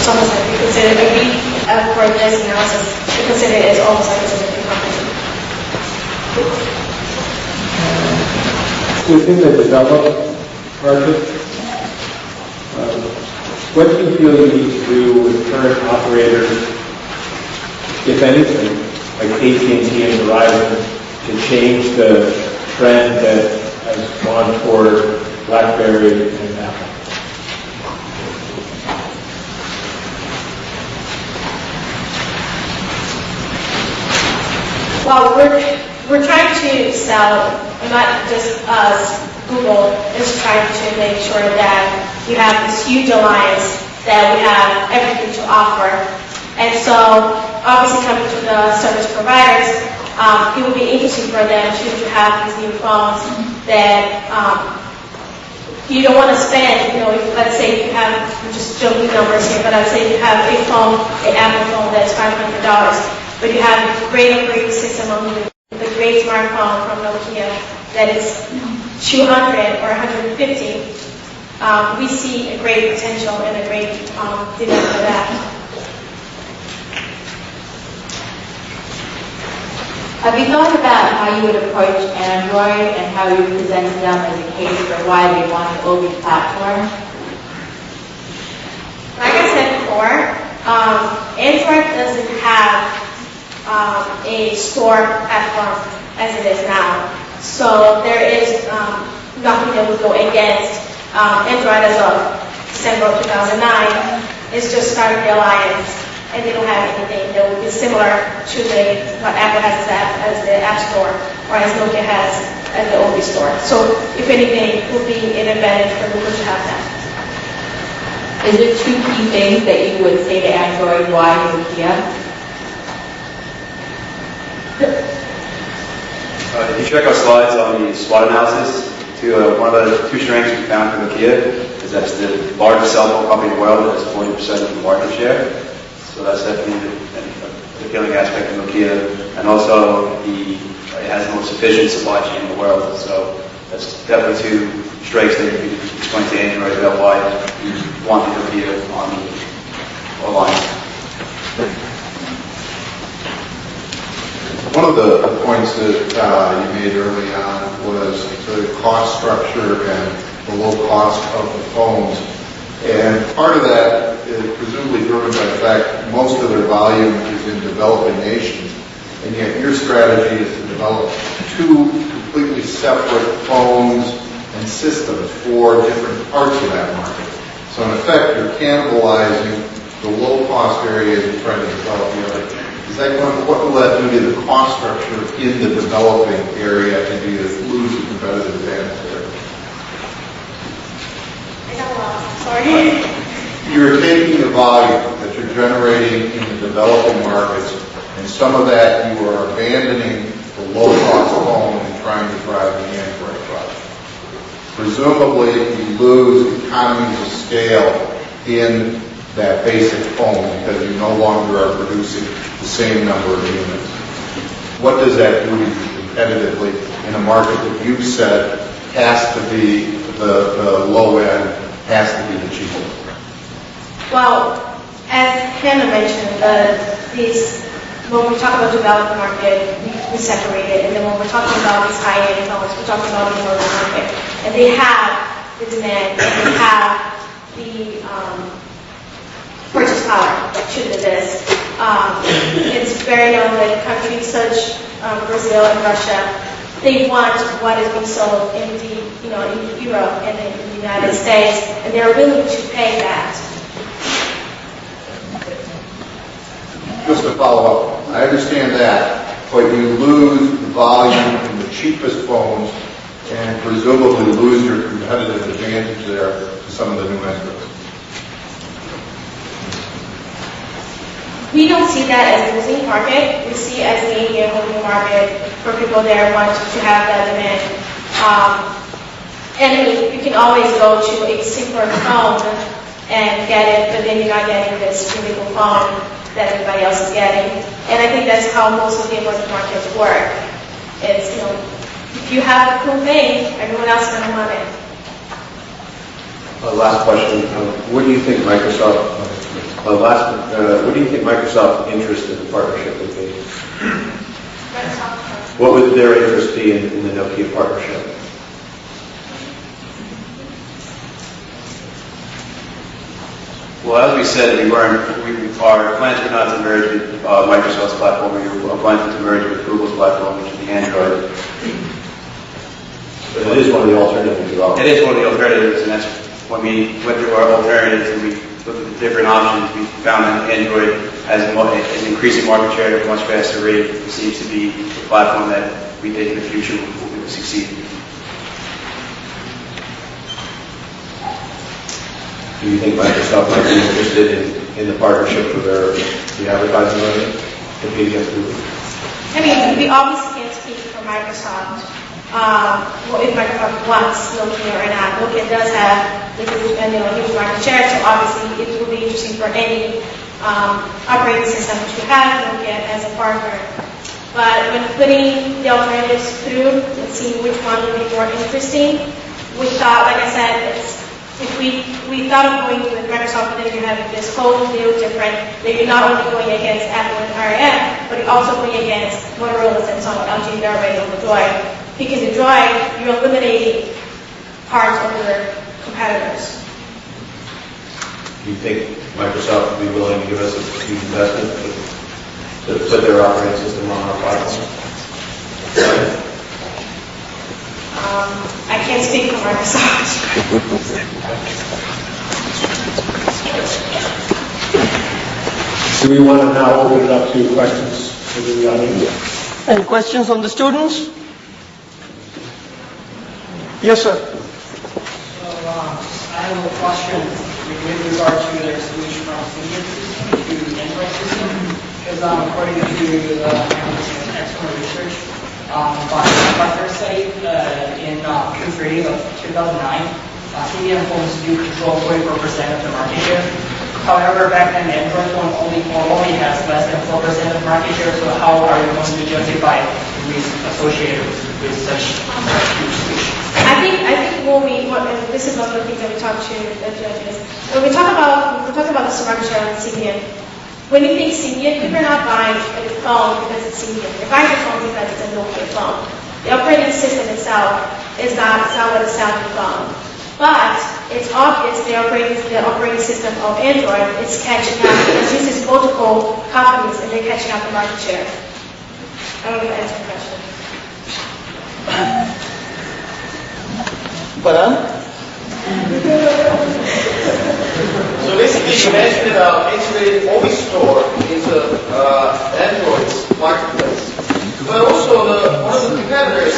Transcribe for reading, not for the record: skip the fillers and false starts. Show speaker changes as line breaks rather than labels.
it's almost like we consider for this analysis, we consider it as almost like it's a different company.
Within the developed market, what do you feel you need to do with current operators, if anything, like AT&T and Verizon, to change the trend that has gone toward BlackBerry and Apple?
Well, we're trying to sell, not just us, Google is trying to make sure that we have this huge alliance, that we have everything to offer. And so, obviously coming to the service providers, it would be interesting for them to have these new phones that you don't want to spend, if, let's say you have, I'm just joking numbers here, but let's say you have a phone, an Apple phone that's $500, but you have a great operating system on the great smartphone from Nokia that is $200 or $150. We see a great potential and a great demand for that.
Have you thought about how you would approach Android and how you present them as a case for why they want an OV platform?
Like I said before, Android doesn't have a store platform as it is now. So there is nothing that would go against Android as of December of 2009. It's just started the alliance, and they don't have anything that would be similar to what Apple has as the App Store, or as Nokia has as the OV Store. So if anything, it would be an advantage for Google to have that.
Is there two key things that you would say to Android, why Nokia?
If you check our slides on the SWOT analysis, one of the two strengths we found for Nokia is that it's the largest cell phone company in the world that has 40% of the market share. So that's definitely the appealing aspect of Nokia. And also, it has the most efficient supply chain in the world. So that's definitely two strengths that you can explain to Android about why you want the Nokia on the alliance.
One of the points that you made early on was the cost structure and the low cost of the phones. And part of that is presumably driven by the fact that most of their volume is in developing nations. And yet your strategy is to develop two completely separate phones and systems for different parts of that market. So in effect, you're cannibalizing the low-cost areas and trying to develop the other. What will that do to the cost structure in the developing area, and do you lose a competitive advantage there?
I got lost. Sorry.
You're taking the volume that you're generating in the developing markets, and some of that you are abandoning the low-cost phone and trying to drive the Android product. Presumably, you lose economies of scale in that basic phone because you no longer are producing the same number of units. What does that do to you competitively in a market that you've said has to be the low end, has to be the cheapest?
Well, as Hannah mentioned, when we talk about developed market, we separate it, and then when we're talking about these high-end phones, we're talking about the emerging market, and they have the demand, and they have the purchase power to do this. It's very known that countries such Brazil and Russia, they want what is being sold in Europe and in the United States, and they're willing to pay that.
Just to follow up, I understand that, but you lose the volume in the cheapest phones and presumably lose your competitive advantage there to some of the new entrants.
We don't see that as a losing market. We see it as being a holding market for people there want to have that demand. And I mean, you can always go to a simpler phone and get it, but then you're not getting this typical phone that everybody else is getting. And I think that's how most of the emerging markets work. It's, if you have a cool thing, everyone else is going to want it.
Last question. What do you think Microsoft
What do you think Microsoft's interest in the partnership would be? What would their interest be in the Nokia partnership?
Well, as we said, our plans were not to merge with Microsoft's platform. We were planning to merge with Google's platform, which is the Android.
But it is one of the alternatives you offer.
It is one of the alternatives, and that's when we went through our alternatives and we looked at the different options, we found that Android has an increasing market share at a much faster rate. It seems to be the platform that we think in the future will succeed.
Do you think Microsoft might be interested in the partnership for the advertising revenue, competing against Google?
I mean, we obviously can't speak for Microsoft. If Microsoft wants Nokia or not. Nokia does have huge market share, so obviously it will be interesting for any operating system to have Nokia as a partner. But when putting the alternatives through and seeing which one would be more interesting, we thought, like I said, if we thought of going with Microsoft, but then you have this whole new different, that you're not only going against Apple and RM, but you're also going against Motorola, Samsung, LG, they're already on the Droid. Picking the Droid, you're eliminating parts of your competitors.
Do you think Microsoft would be willing to give us a huge investment to put their operating system on our platform?
I can't speak for Microsoft.
Do we want to now open it up to questions from the audience?
Any questions from the students? Yes, sir.
So, I have a question with regard to their switch from Symbian system to Android system, because according to external research by their study in Q3 of 2009, Symbian phones do control 44% of the market share. However, back then, the Android phone only has less than 4% of market share, so how are you going to justify the risk associated with such huge switch?
I think and this is one of the things that we talk to the judges. When we talk about the surrender share on Symbian, when you think Symbian, people are not buying a phone because it's Symbian. They're buying a phone because it's a Nokia phone. The operating system itself is not what a sounding phone. But it's obvious the operating system of Android is catching up. It uses multiple companies and they're catching up the market share. I don't know if that answers the question.
So basically, you mentioned integrated hobby store into Android's marketplace, but also one of the competitors